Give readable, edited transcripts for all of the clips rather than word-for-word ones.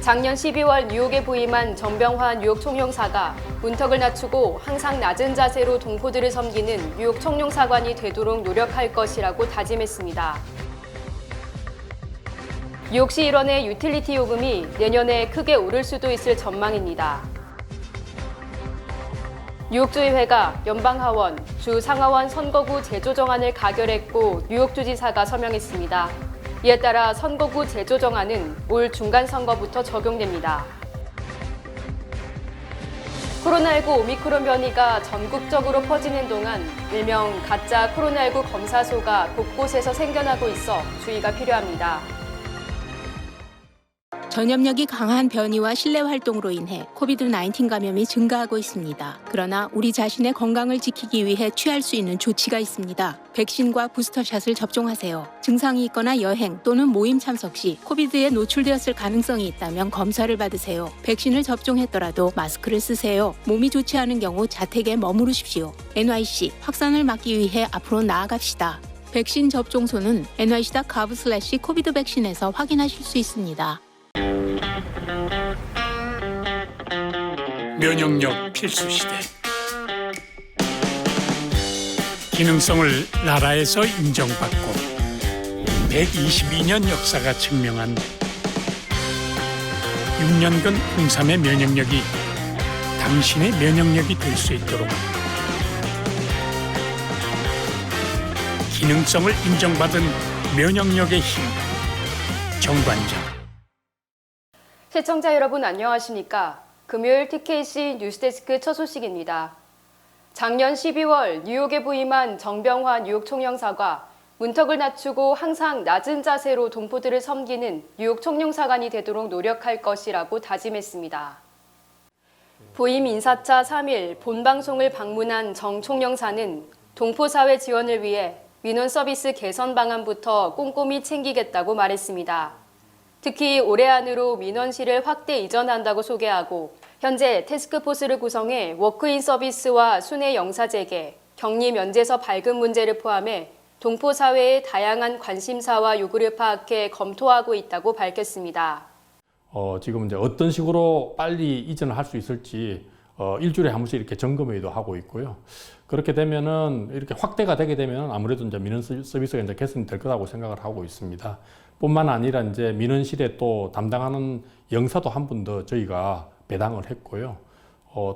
작년 12월 뉴욕에 부임한 정병환 뉴욕 총영사가 문턱을 낮추고 항상 낮은 자세로 동포들을 섬기는 뉴욕 총영사관이 되도록 노력할 것이라고 다짐했습니다. 뉴욕시 일원의 유틸리티 요금이 내년에 크게 오를 수도 있을 전망입니다. 뉴욕주의회가 연방하원, 주 상하원 선거구 재조정안을 가결했고 뉴욕주지사가 서명했습니다. 이에 따라 선거구 재조정안은 올 중간선거부터 적용됩니다. 코로나19 오미크론 변이가 전국적으로 퍼지는 동안 일명 가짜 코로나19 검사소가 곳곳에서 생겨나고 있어 주의가 필요합니다. 전염력이 강한 변이와 실내 활동으로 인해 코비드-19 감염이 증가하고 있습니다. 그러나 우리 자신의 건강을 지키기 위해 취할 수 있는 조치가 있습니다. 백신과 부스터샷을 접종하세요. 증상이 있거나 여행 또는 모임 참석 시 코비드에 노출되었을 가능성이 있다면 검사를 받으세요. 백신을 접종했더라도 마스크를 쓰세요. 몸이 좋지 않은 경우 자택에 머무르십시오. NYC 확산을 막기 위해 앞으로 나아갑시다. 백신 접종소는 nyc.gov/covid 백신에서 확인하실 수 있습니다. 면역력 필수 시대. 기능성을 나라에서 인정받고 122년 역사가 증명한 6년근 홍삼의 면역력이 당신의 면역력이 될 수 있도록 기능성을 인정받은 면역력의 힘, 정관장. 시청자 여러분 안녕하십니까? 금요일 TKC 뉴스데스크 첫 소식입니다. 작년 12월 뉴욕에 부임한 정병환 뉴욕 총영사가 문턱을 낮추고 항상 낮은 자세로 동포들을 섬기는 뉴욕 총영사관이 되도록 노력할 것이라고 다짐했습니다. 부임 인사차 3일 본방송을 방문한 정 총영사는 동포사회 지원을 위해 민원 서비스 개선 방안부터 꼼꼼히 챙기겠다고 말했습니다. 특히 올해 안으로 민원실을 확대 이전한다고 소개하고 현재 태스크포스를 구성해 워크인 서비스와 순회 영사재개, 격리 면제서 발급 문제를 포함해 동포사회의 다양한 관심사와 요구를 파악해 검토하고 있다고 밝혔습니다. 지금 이제 어떤 식으로 빨리 이전을 할 수 있을지 일주일에 한 번씩 이렇게 점검회의도 하고 있고요. 그렇게 되면은 이렇게 확대가 되게 되면 아무래도 이제 민원 서비스가 이제 개선이 될 거라고 생각을 하고 있습니다. 뿐만 아니라 이제 민원실에 또 담당하는 영사도 한 분 더 저희가 배당을 했고요.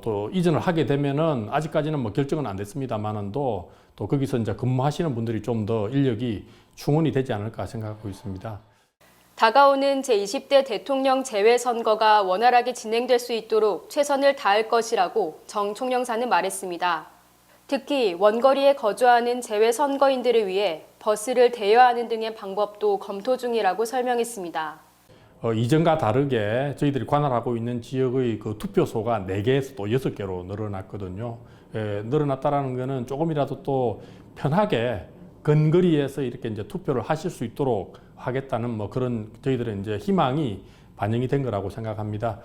또 이전을 하게 되면은 아직까지는 뭐 결정은 안 됐습니다만은 또 거기서 이제 근무하시는 분들이 좀 더 인력이 충원이 되지 않을까 생각하고 있습니다. 다가오는 제20대 대통령 재외선거가 원활하게 진행될 수 있도록 최선을 다할 것이라고 정 총영사는 말했습니다. 특히 원거리에 거주하는 재외선거인들을 위해 버스를 대여하는 등의 방법도 검토 중이라고 설명했습니다. 이전과 다르게 저희들이 관할하고 있는 지역의 그 투표소가 4개에서 또 6개로 늘어났거든요. 늘어났다라는 것은 조금이라도 또 편하게 근거리에서 이렇게 이제 투표를 하실 수 있도록 하겠다는 뭐 그런 저희들의 이제 희망이 반영이 된 거라고 생각합니다.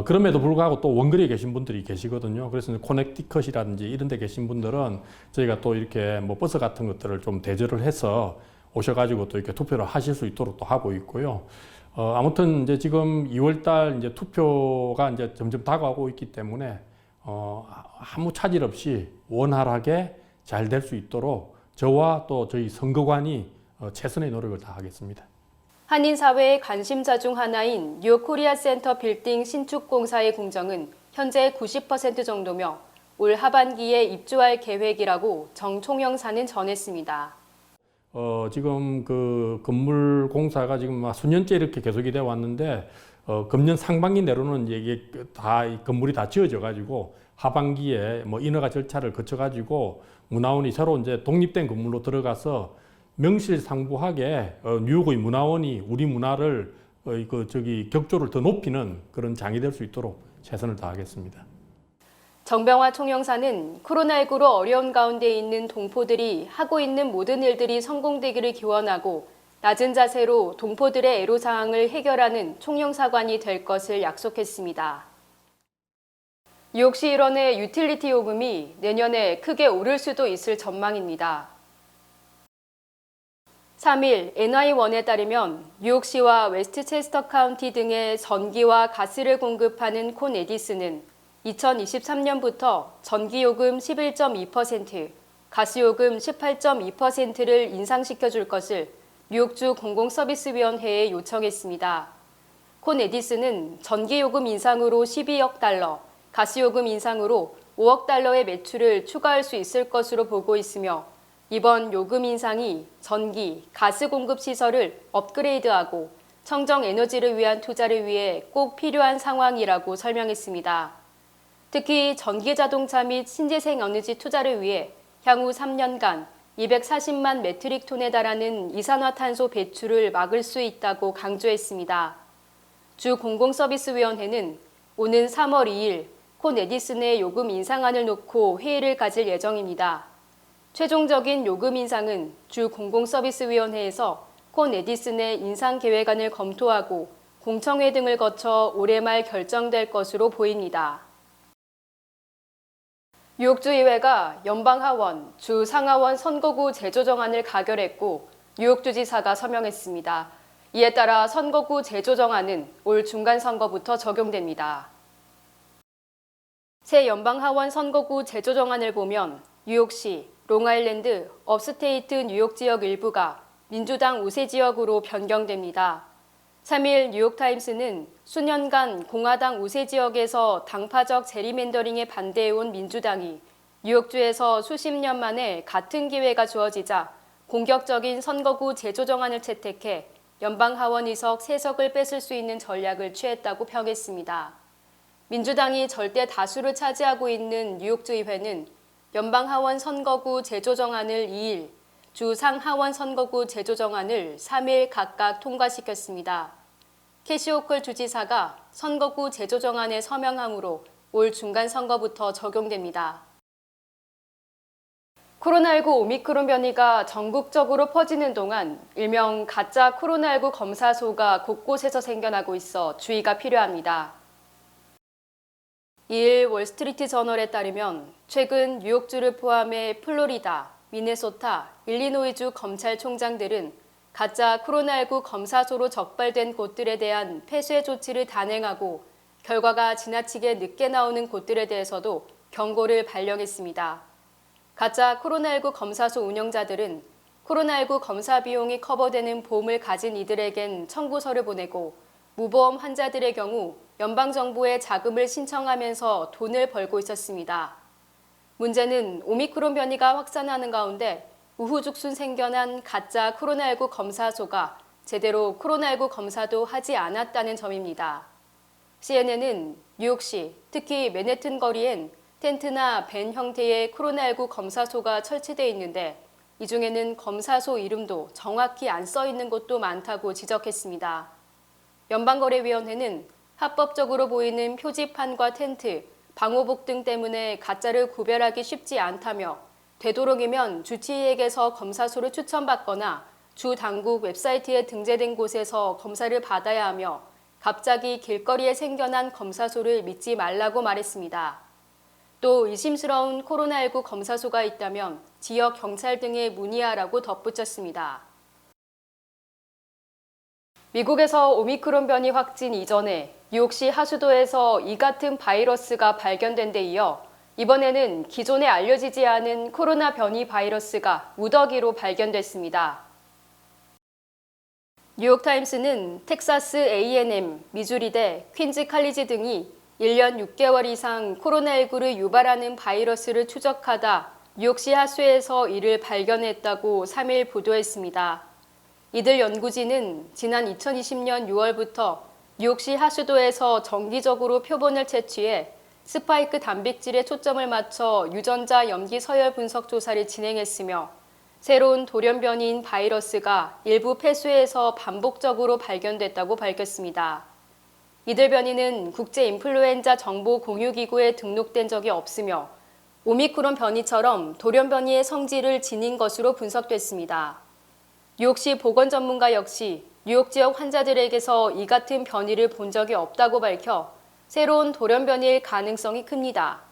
그럼에도 불구하고 또 원거리에 계신 분들이 계시거든요. 그래서 코넥티컷이라든지 이런 데 계신 분들은 저희가 또 이렇게 뭐 버스 같은 것들을 좀 대절을 해서 오셔가지고 또 이렇게 투표를 하실 수 있도록 또 하고 있고요. 아무튼 이제 지금 2월달 이제 투표가 이제 점점 다가오고 있기 때문에 아무 차질 없이 원활하게 잘 될 수 있도록 저와 또 저희 선거관이 최선의 노력을 다하겠습니다. 한인사회의 관심사 중 하나인 뉴욕 코리아 센터 빌딩 신축 공사의 공정은 현재 90% 정도며 올 하반기에 입주할 계획이라고 정 총영사는 전했습니다. 지금 그 건물 공사가 지금 수년째 이렇게 계속이 되어 왔는데 금년 상반기 내로는 이게 다 건물이 다 지어져 가지고 하반기에 뭐 인허가 절차를 거쳐 가지고 문화원이 새로 이제 독립된 건물로 들어가서 명실상부하게 뉴욕의 문화원이 우리 문화를 격조를 더 높이는 그런 장이 될 수 있도록 최선을 다하겠습니다. 정병환 총영사는 코로나19로 어려운 가운데 있는 동포들이 하고 있는 모든 일들이 성공되기를 기원하고 낮은 자세로 동포들의 애로사항을 해결하는 총영사관이 될 것을 약속했습니다. 뉴욕시 일원의 유틸리티 요금이 내년에 크게 오를 수도 있을 전망입니다. 3일 NI1에 따르면 뉴욕시와 웨스트체스터 카운티 등의 전기와 가스를 공급하는 콘 에디슨은 2023년부터 전기요금 11.2%, 가스요금 18.2%를 인상시켜 줄 것을 뉴욕주 공공서비스위원회에 요청했습니다. 콘 에디슨은 전기요금 인상으로 12억 달러, 가스요금 인상으로 5억 달러의 매출을 추가할 수 있을 것으로 보고 있으며 이번 요금 인상이 전기, 가스 공급 시설을 업그레이드하고 청정 에너지를 위한 투자를 위해 꼭 필요한 상황이라고 설명했습니다. 특히 전기 자동차 및 신재생 에너지 투자를 위해 향후 3년간 240만 메트릭 톤에 달하는 이산화탄소 배출을 막을 수 있다고 강조했습니다. 주 공공서비스위원회는 오는 3월 2일 콘 에디슨의 요금 인상안을 놓고 회의를 가질 예정입니다. 최종적인 요금 인상은 주 공공서비스위원회에서 콘 에디슨의 인상 계획안을 검토하고 공청회 등을 거쳐 올해 말 결정될 것으로 보입니다. 뉴욕주의회가 연방하원, 주 상하원 선거구 재조정안을 가결했고 뉴욕주지사가 서명했습니다. 이에 따라 선거구 재조정안은 올 중간선거부터 적용됩니다. 새 연방하원 선거구 재조정안을 보면 뉴욕시, 롱아일랜드, 업스테이트 뉴욕 지역 일부가 민주당 우세 지역으로 변경됩니다. 3일 뉴욕타임스는 수년간 공화당 우세 지역에서 당파적 제리맨더링에 반대해온 민주당이 뉴욕주에서 수십 년 만에 같은 기회가 주어지자 공격적인 선거구 재조정안을 채택해 연방하원 의석 3석을 뺏을 수 있는 전략을 취했다고 평했습니다. 민주당이 절대 다수를 차지하고 있는 뉴욕주의회는 연방하원 선거구 재조정안을 2일, 주 상하원 선거구 재조정안을 3일 각각 통과시켰습니다. 캐시 호클 주지사가 선거구 재조정안에 서명함으로 올 중간선거부터 적용됩니다. 코로나19 오미크론 변이가 전국적으로 퍼지는 동안 일명 가짜 코로나19 검사소가 곳곳에서 생겨나고 있어 주의가 필요합니다. 2일 월스트리트 저널에 따르면 최근 뉴욕주를 포함해 플로리다, 미네소타, 일리노이주 검찰총장들은 가짜 코로나19 검사소로 적발된 곳들에 대한 폐쇄 조치를 단행하고 결과가 지나치게 늦게 나오는 곳들에 대해서도 경고를 발령했습니다. 가짜 코로나19 검사소 운영자들은 코로나19 검사 비용이 커버되는 보험을 가진 이들에겐 청구서를 보내고 무보험 환자들의 경우 연방정부에 자금을 신청하면서 돈을 벌고 있었습니다. 문제는 오미크론 변이가 확산하는 가운데 우후죽순 생겨난 가짜 코로나19 검사소가 제대로 코로나19 검사도 하지 않았다는 점입니다. CNN은 뉴욕시, 특히 맨해튼 거리엔 텐트나 밴 형태의 코로나19 검사소가 설치되어 있는데 이 중에는 검사소 이름도 정확히 안 써 있는 곳도 많다고 지적했습니다. 연방거래위원회는 합법적으로 보이는 표지판과 텐트, 방호복 등 때문에 가짜를 구별하기 쉽지 않다며 되도록이면 주치의에게서 검사소를 추천받거나 주 당국 웹사이트에 등재된 곳에서 검사를 받아야 하며 갑자기 길거리에 생겨난 검사소를 믿지 말라고 말했습니다. 또 의심스러운 코로나19 검사소가 있다면 지역 경찰 등에 문의하라고 덧붙였습니다. 미국에서 오미크론 변이 확진 이전에 뉴욕시 하수도에서 이 같은 바이러스가 발견된 데 이어 이번에는 기존에 알려지지 않은 코로나 변이 바이러스가 무더기로 발견됐습니다. 뉴욕타임스는 텍사스 A&M, 미주리대, 퀸즈 칼리지 등이 1년 6개월 이상 코로나19를 유발하는 바이러스를 추적하다 뉴욕시 하수에서 이를 발견했다고 3일 보도했습니다. 이들 연구진은 지난 2020년 6월부터 뉴욕시 하수도에서 정기적으로 표본을 채취해 스파이크 단백질에 초점을 맞춰 유전자 염기 서열 분석 조사를 진행했으며 새로운 돌연 변이인 바이러스가 일부 폐수에서 반복적으로 발견됐다고 밝혔습니다. 이들 변이는 국제 인플루엔자 정보 공유 기구에 등록된 적이 없으며 오미크론 변이처럼 돌연 변이의 성질을 지닌 것으로 분석됐습니다. 뉴욕시 보건 전문가 역시 뉴욕 지역 환자들에게서 이 같은 변이를 본 적이 없다고 밝혀 새로운 돌연 변이일 가능성이 큽니다.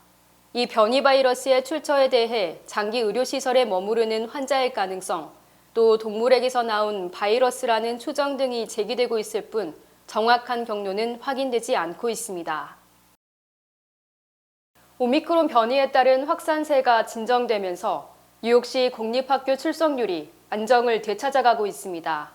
이 변이 바이러스의 출처에 대해 장기 의료시설에 머무르는 환자일 가능성, 또 동물에게서 나온 바이러스라는 추정 등이 제기되고 있을 뿐 정확한 경로는 확인되지 않고 있습니다. 오미크론 변이에 따른 확산세가 진정되면서 뉴욕시 공립학교 출석률이 안정을 되찾아가고 있습니다.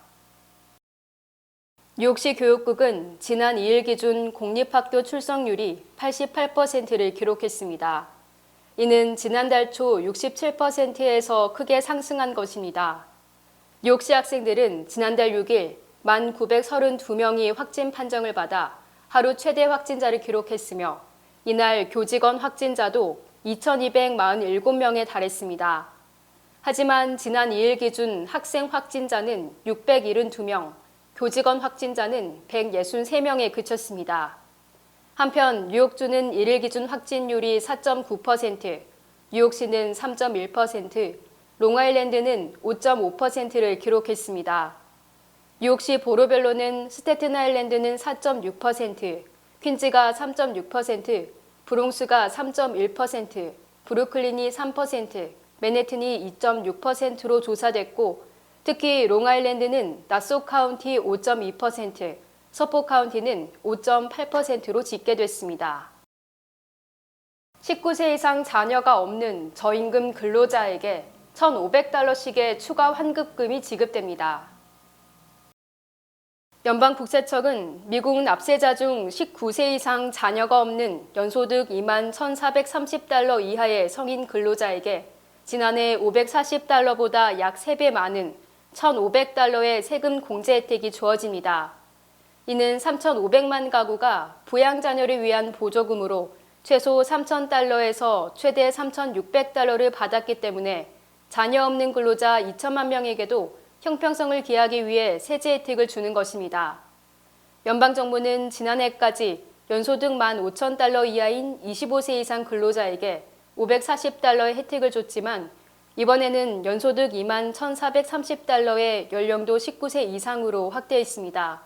뉴욕시 교육국은 지난 2일 기준 공립학교 출석률이 88%를 기록했습니다. 이는 지난달 초 67%에서 크게 상승한 것입니다. 뉴욕시 학생들은 지난달 6일 1,932명이 확진 판정을 받아 하루 최대 확진자를 기록했으며 이날 교직원 확진자도 2,247명에 달했습니다. 하지만 지난 2일 기준 학생 확진자는 672명, 교직원 확진자는 163명에 그쳤습니다. 한편 뉴욕주는 1일 기준 확진율이 4.9%, 뉴욕시는 3.1%, 롱아일랜드는 5.5%를 기록했습니다. 뉴욕시 보로별로는 스태튼 아일랜드는 4.6%, 퀸즈가 3.6%, 브롱스가 3.1%, 브루클린이 3%, 맨해튼이 2.6%로 조사됐고 특히 롱아일랜드는 나소 카운티 5.2%, 서포 카운티는 5.8%로 집계됐습니다. 19세 이상 자녀가 없는 저임금 근로자에게 $1,500씩의 추가 환급금이 지급됩니다. 연방국세청은 미국 납세자 중 19세 이상 자녀가 없는 연소득 21,430달러 이하의 성인 근로자에게 지난해 $540보다 약 3배 많은 $1,500의 세금 공제 혜택이 주어집니다. 이는 3,500만 가구가 부양 자녀를 위한 보조금으로 최소 $3,000에서 최대 $3,600를 받았기 때문에 자녀 없는 근로자 2천만 명에게도 형평성을 기하기 위해 세제 혜택을 주는 것입니다. 연방정부는 지난해까지 연소득 15,000달러 이하인 25세 이상 근로자에게 $540의 혜택을 줬지만 이번에는 연소득 21,430달러의 연령도 19세 이상으로 확대했습니다.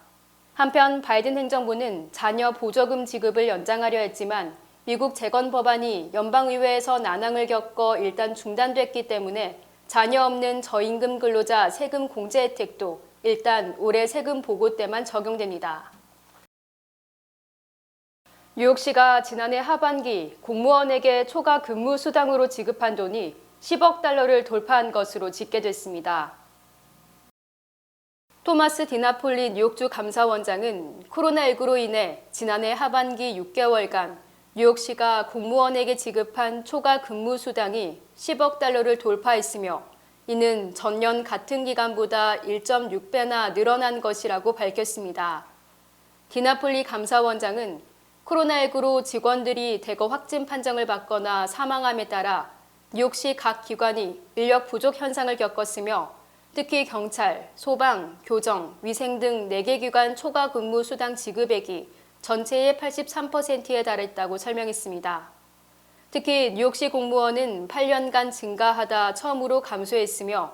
한편 바이든 행정부는 자녀 보조금 지급을 연장하려 했지만 미국 재건 법안이 연방의회에서 난항을 겪어 일단 중단됐기 때문에 자녀 없는 저임금 근로자 세금 공제 혜택도 일단 올해 세금 보고 때만 적용됩니다. 뉴욕시가 지난해 하반기 공무원에게 초과 근무 수당으로 지급한 돈이 $10억 돌파한 것으로 집계됐습니다. 토마스 디나폴리 뉴욕주 감사원장은 코로나19로 인해 지난해 하반기 6개월간 뉴욕시가 공무원에게 지급한 초과 근무 수당이 $10억 돌파했으며 이는 전년 같은 기간보다 1.6배나 늘어난 것이라고 밝혔습니다. 디나폴리 감사원장은 코로나19로 직원들이 대거 확진 판정을 받거나 사망함에 따라 뉴욕시 각 기관이 인력 부족 현상을 겪었으며 특히 경찰, 소방, 교정, 위생 등 4개 기관 초과 근무 수당 지급액이 전체의 83%에 달했다고 설명했습니다. 특히 뉴욕시 공무원은 8년간 증가하다 처음으로 감소했으며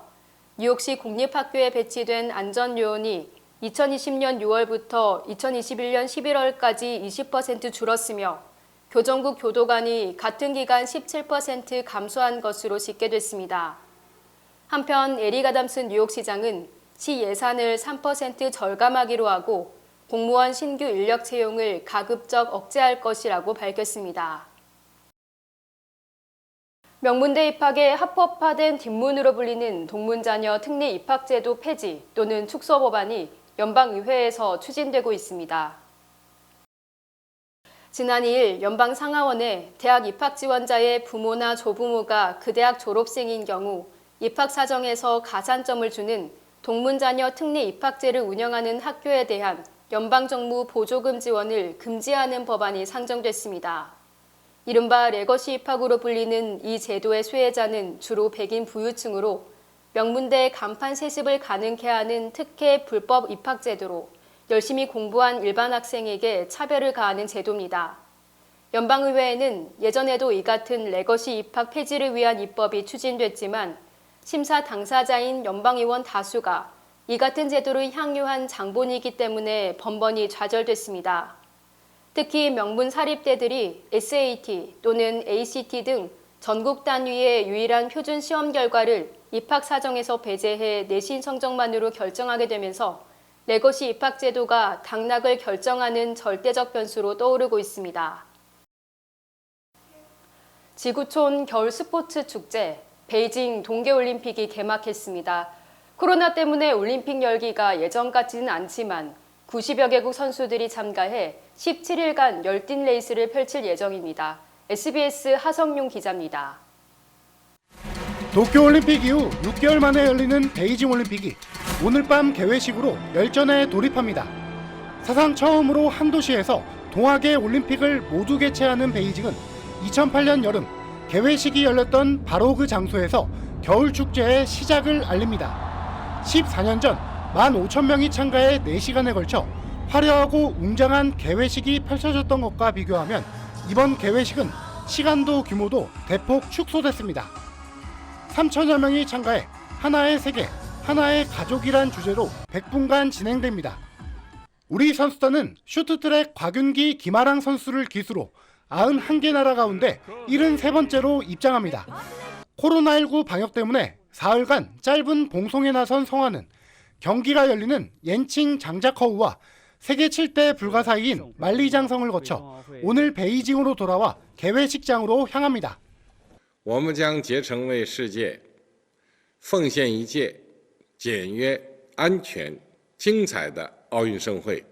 뉴욕시 공립학교에 배치된 안전요원이 2020년 6월부터 2021년 11월까지 20% 줄었으며 교정국 교도관이 같은 기간 17% 감소한 것으로 집계됐습니다. 한편 에릭 아담스 뉴욕시장은 시 예산을 3% 절감하기로 하고 공무원 신규 인력 채용을 가급적 억제할 것이라고 밝혔습니다. 명문대 입학에 합법화된 뒷문으로 불리는 동문자녀 특례 입학제도 폐지 또는 축소 법안이 연방의회에서 추진되고 있습니다. 지난 2일 연방상하원에 대학 입학 지원자의 부모나 조부모가 그 대학 졸업생인 경우 입학 사정에서 가산점을 주는 동문자녀 특례 입학제를 운영하는 학교에 대한 연방정부 보조금 지원을 금지하는 법안이 상정됐습니다. 이른바 레거시 입학으로 불리는 이 제도의 수혜자는 주로 백인 부유층으로 명문대 간판 세습을 가능케 하는 특혜 불법 입학 제도로 열심히 공부한 일반 학생에게 차별을 가하는 제도입니다. 연방의회에는 예전에도 이 같은 레거시 입학 폐지를 위한 입법이 추진됐지만 심사 당사자인 연방의원 다수가 이 같은 제도를 향유한 장본이기 때문에 번번이 좌절됐습니다. 특히 명문 사립대들이 SAT 또는 ACT 등 전국 단위의 유일한 표준 시험 결과를 입학 사정에서 배제해 내신 성적만으로 결정하게 되면서 레거시 입학 제도가 당락을 결정하는 절대적 변수로 떠오르고 있습니다. 지구촌 겨울 스포츠 축제 베이징 동계올림픽이 개막했습니다. 코로나 때문에 올림픽 열기가 예전 같지는 않지만 90여 개국 선수들이 참가해 17일간 열띤 레이스를 펼칠 예정입니다. SBS 하성용 기자입니다. 도쿄올림픽 이후 6개월 만에 열리는 베이징 올림픽이 오늘 밤 개회식으로 열전에 돌입합니다. 사상 처음으로 한 도시에서 동학의 올림픽을 모두 개최하는 베이징은 2008년 여름 개회식이 열렸던 바로 그 장소에서 겨울 축제의 시작을 알립니다. 14년 전 15,000명이 참가해 4시간에 걸쳐 화려하고 웅장한 개회식이 펼쳐졌던 것과 비교하면 이번 개회식은 시간도 규모도 대폭 축소됐습니다. 3천여 명이 참가해 하나의 세계, 하나의 가족이란 주제로 100분간 진행됩니다. 우리 선수단은 쇼트트랙 곽윤기, 김아랑 선수를 기수로 91개 나라 가운데 73번째로 입장합니다. 코로나19 방역 때문에 사흘간 짧은 봉송에 나선 성화는 경기가 열리는 옌칭 장자커우와 세계 7대 불가사의인 만리장성을 거쳐 오늘 베이징으로 돌아와 개회식장으로 향합니다. 我们将竭诚为世界奉献一届简约、安全、精彩的奥运盛会。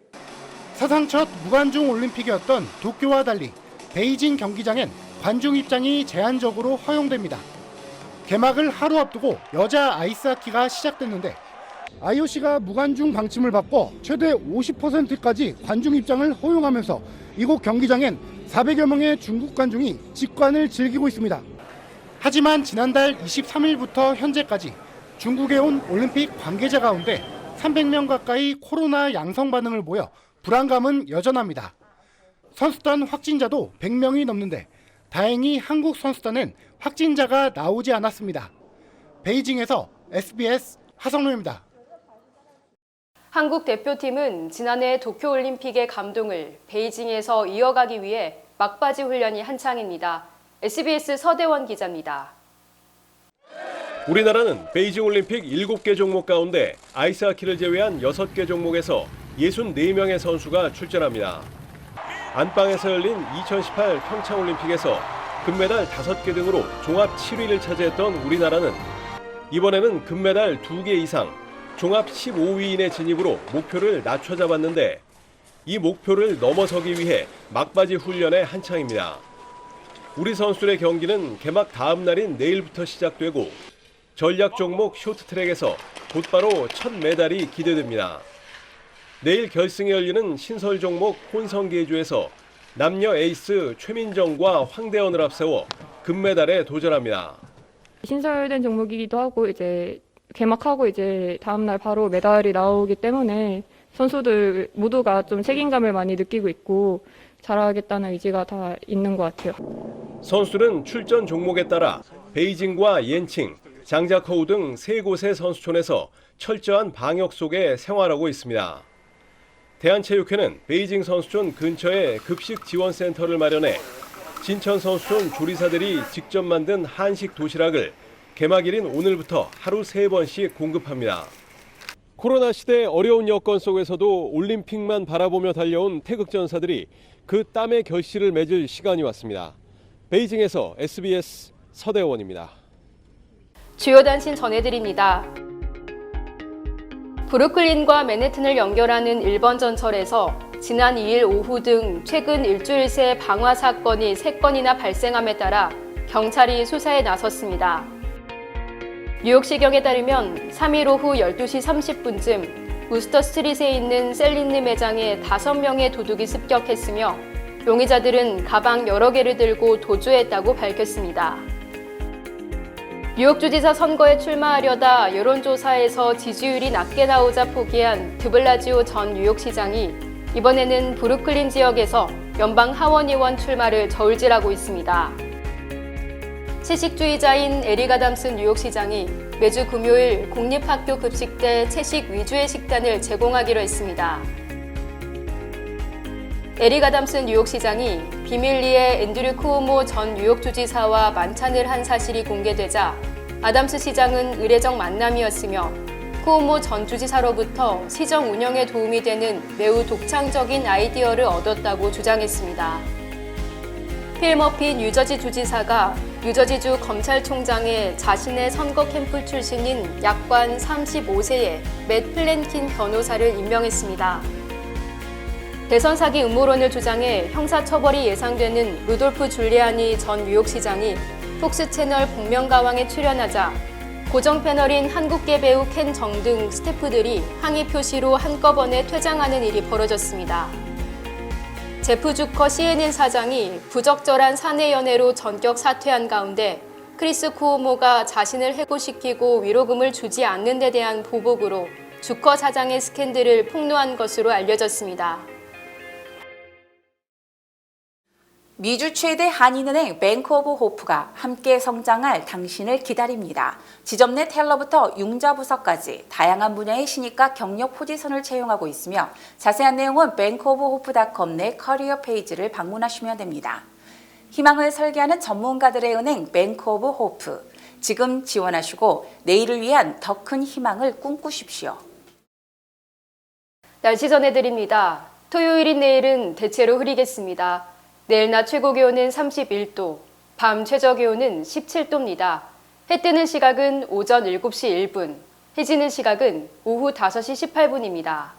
사상 첫 무관중 올림픽이었던 도쿄와 달리 베이징 경기장엔 관중 입장이 제한적으로 허용됩니다. 개막을 하루 앞두고 여자 아이스하키가 시작됐는데 IOC가 무관중 방침을 바꿔 최대 50%까지 관중 입장을 허용하면서 이곳 경기장엔 400여 명의 중국 관중이 직관을 즐기고 있습니다. 하지만 지난달 23일부터 현재까지 중국에 온 올림픽 관계자 가운데 300명 가까이 코로나 양성 반응을 보여 불안감은 여전합니다. 선수단 확진자도 100명이 넘는데 다행히 한국 선수단은 확진자가 나오지 않았습니다. 베이징에서 SBS 하성룡입니다. 한국 대표팀은 지난해 도쿄올림픽의 감동을 베이징에서 이어가기 위해 막바지 훈련이 한창입니다. SBS 서대원 기자입니다. 우리나라는 베이징 올림픽 7개 종목 가운데 아이스하키를 제외한 6개 종목에서 64명의 선수가 출전합니다. 안방에서 열린 2018 평창올림픽에서 금메달 5개 등으로 종합 7위를 차지했던 우리나라는 이번에는 금메달 2개 이상, 종합 15위인의 진입으로 목표를 낮춰 잡았는데 이 목표를 넘어서기 위해 막바지 훈련에 한창입니다. 우리 선수들의 경기는 개막 다음 날인 내일부터 시작되고 전략 종목 쇼트트랙에서 곧바로 첫 메달이 기대됩니다. 내일 결승이 열리는 신설 종목 혼성계주에서 남녀 에이스 최민정과 황대헌을 앞세워 금메달에 도전합니다. 신설된 종목이기도 하고 이제 개막하고 이제 다음 날 바로 메달이 나오기 때문에 선수들 모두가 좀 책임감을 많이 느끼고 있고 잘하겠다는 의지가 다 있는 것 같아요. 선수들은 출전 종목에 따라 베이징과 옌칭, 장자커우 등 3곳의 선수촌에서 철저한 방역 속에 생활하고 있습니다. 대한체육회는 베이징 선수촌 근처에 급식 지원센터를 마련해 진천 선수촌 조리사들이 직접 만든 한식 도시락을 개막일인 오늘부터 하루 3번씩 공급합니다. 코로나 시대 어려운 여건 속에서도 올림픽만 바라보며 달려온 태극전사들이 그 땀의 결실을 맺을 시간이 왔습니다. 베이징에서 SBS 서대원입니다. 주요 단신 전해드립니다. 브루클린과 맨해튼을 연결하는 1번 전철에서 지난 2일 오후 등 최근 일주일 새 방화 사건이 3건이나 발생함에 따라 경찰이 수사에 나섰습니다. 뉴욕시경에 따르면 3일 오후 12시 30분쯤 우스터 스트릿에 있는 셀린느 매장에 5명의 도둑이 습격했으며 용의자들은 가방 여러 개를 들고 도주했다고 밝혔습니다. 뉴욕주지사 선거에 출마하려다 여론조사에서 지지율이 낮게 나오자 포기한 드블라지오 전 뉴욕시장이 이번에는 브루클린 지역에서 연방 하원의원 출마를 저울질하고 있습니다. 채식주의자인 에릭 아담스 뉴욕시장이 매주 금요일 공립학교 급식대 채식 위주의 식단을 제공하기로 했습니다. 에릭 아담스 뉴욕시장이 비밀리에 앤드류 쿠오모 전 뉴욕주지사와 만찬을 한 사실이 공개되자 아담스 시장은 의례적 만남이었으며 쿠오모 전 주지사로부터 시정 운영에 도움이 되는 매우 독창적인 아이디어를 얻었다고 주장했습니다. 필 머피 뉴저지 주지사가 뉴저지주 검찰총장에 자신의 선거 캠프 출신인 약관 35세의 맷 플랜킨 변호사를 임명했습니다. 대선 사기 음모론을 주장해 형사처벌이 예상되는 루돌프 줄리아니 전 뉴욕시장이 폭스 채널 복면가왕에 출연하자 고정 패널인 한국계 배우 켄 정 등 스태프들이 항의 표시로 한꺼번에 퇴장하는 일이 벌어졌습니다. 제프 주커 CNN 사장이 부적절한 사내 연애로 전격 사퇴한 가운데 크리스 쿠오모가 자신을 해고시키고 위로금을 주지 않는 데 대한 보복으로 주커 사장의 스캔들을 폭로한 것으로 알려졌습니다. 미주 최대 한인은행 뱅크 오브 호프가 함께 성장할 당신을 기다립니다. 지점 내 텔러부터 융자 부서까지 다양한 분야의 신입과 경력 포지션을 채용하고 있으며 자세한 내용은 bankoofhope.com 내 커리어 페이지를 방문하시면 됩니다. 희망을 설계하는 전문가들의 은행 뱅크 오브 호프. 지금 지원하시고 내일을 위한 더 큰 희망을 꿈꾸십시오. 날씨 전해드립니다. 토요일인 내일은 대체로 흐리겠습니다. 내일 낮 최고 기온은 31도, 밤 최저 기온은 17도입니다. 해 뜨는 시각은 오전 7시 1분, 해 지는 시각은 오후 5시 18분입니다.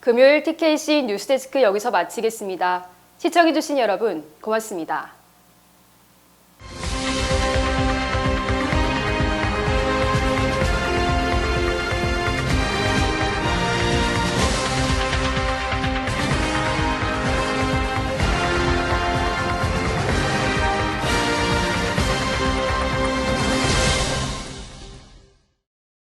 금요일 TKC 뉴스데스크 여기서 마치겠습니다. 시청해주신 여러분 고맙습니다.